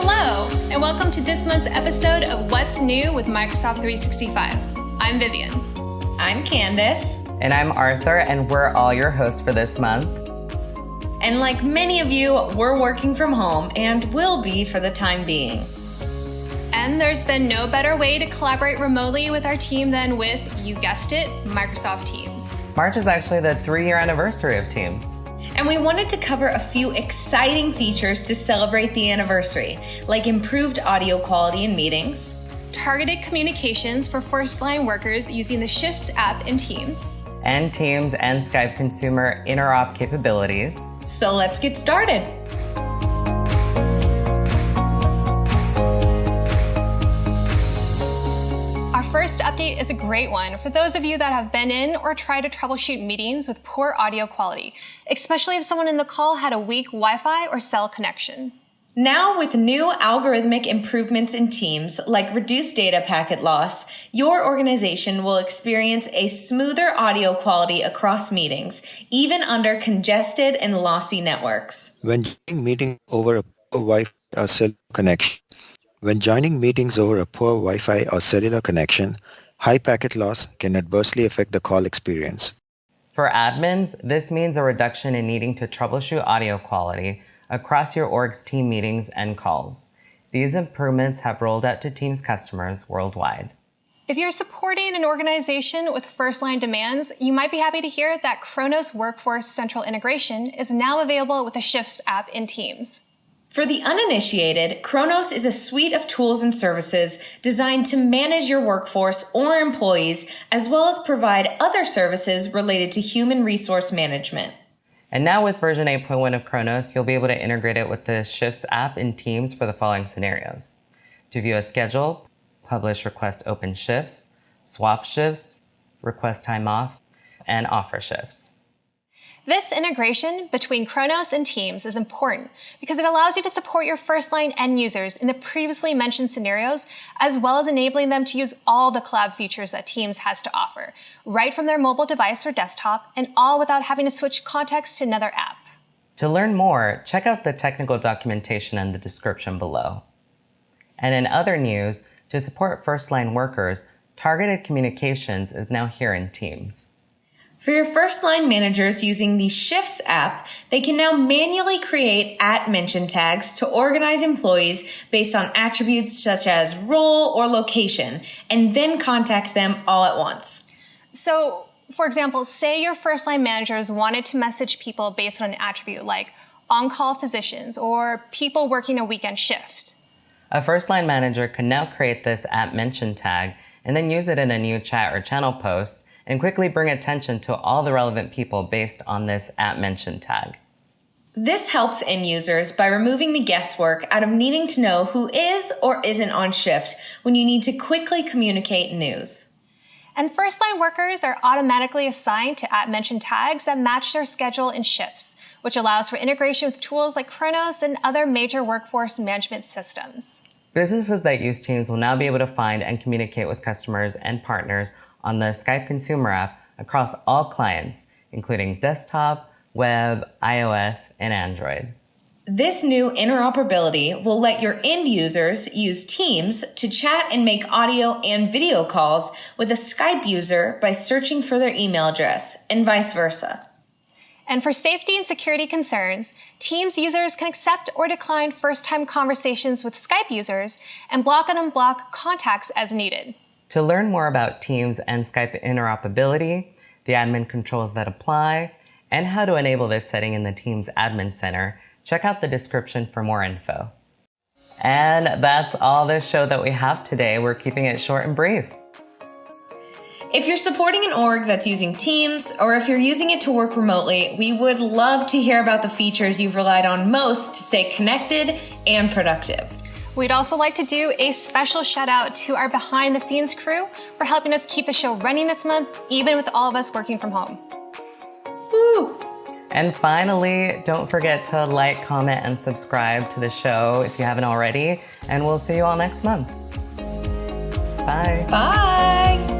Hello, and welcome to this month's episode of What's New with Microsoft 365. I'm Vivian. I'm Candace. And I'm Arthur, and we're all your hosts for this month. And like many of you, we're working from home and will be for the time being. And there's been no better way to collaborate remotely with our team than with, you guessed it, Microsoft Teams. March is actually the 3-year anniversary of Teams. And we wanted to cover a few exciting features to celebrate the anniversary, like improved audio quality in meetings, targeted communications for first-line workers using the Shifts app in Teams, and Teams and Skype consumer interop capabilities. So let's get started. First update is a great one for those of you that have been in or tried to troubleshoot meetings with poor audio quality, especially if someone in the call had a weak Wi-Fi or cell connection. Now, with new algorithmic improvements in Teams, like reduced data packet loss, your organization will experience a smoother audio quality across meetings, even under congested and lossy networks. When joining meetings over a poor Wi-Fi or cellular connection, high packet loss can adversely affect the call experience. For admins, this means a reduction in needing to troubleshoot audio quality across your org's team meetings and calls. These improvements have rolled out to Teams customers worldwide. If you're supporting an organization with first-line demands, you might be happy to hear that Kronos Workforce Central Integration is now available with the Shifts app in Teams. For the uninitiated, Kronos is a suite of tools and services designed to manage your workforce or employees, as well as provide other services related to human resource management. And now with version 8.1 of Kronos, you'll be able to integrate it with the Shifts app in Teams for the following scenarios: to view a schedule, publish request open shifts, swap shifts, request time off, and offer shifts. This integration between Kronos and Teams is important because it allows you to support your first-line end users in the previously mentioned scenarios, as well as enabling them to use all the collab features that Teams has to offer, right from their mobile device or desktop, and all without having to switch context to another app. To learn more, check out the technical documentation in the description below. And in other news, to support first-line workers, targeted communications is now here in Teams. For your first-line managers using the Shifts app, they can now manually create @mention tags to organize employees based on attributes such as role or location, and then contact them all at once. So, for example, say your first-line managers wanted to message people based on an attribute like on-call physicians or people working a weekend shift. A first-line manager can now create this @mention tag and then use it in a new chat or channel post and quickly bring attention to all the relevant people based on this @mention tag. This helps end users by removing the guesswork out of needing to know who is or isn't on shift when you need to quickly communicate news. And first-line workers are automatically assigned to @mention tags that match their schedule in shifts, which allows for integration with tools like Kronos and other major workforce management systems. Businesses that use Teams will now be able to find and communicate with customers and partners on the Skype consumer app across all clients, including desktop, web, iOS, and Android. This new interoperability will let your end users use Teams to chat and make audio and video calls with a Skype user by searching for their email address, and vice versa. And for safety and security concerns, Teams users can accept or decline first-time conversations with Skype users and block and unblock contacts as needed. To learn more about Teams and Skype interoperability, the admin controls that apply, and how to enable this setting in the Teams Admin Center, check out the description for more info. And that's all the show that we have today. We're keeping it short and brief. If you're supporting an org that's using Teams, or if you're using it to work remotely, we would love to hear about the features you've relied on most to stay connected and productive. We'd also like to do a special shout out to our behind-the-scenes crew for helping us keep the show running this month, even with all of us working from home. Woo! And finally, don't forget to like, comment, and subscribe to the show if you haven't already, and we'll see you all next month. Bye. Bye!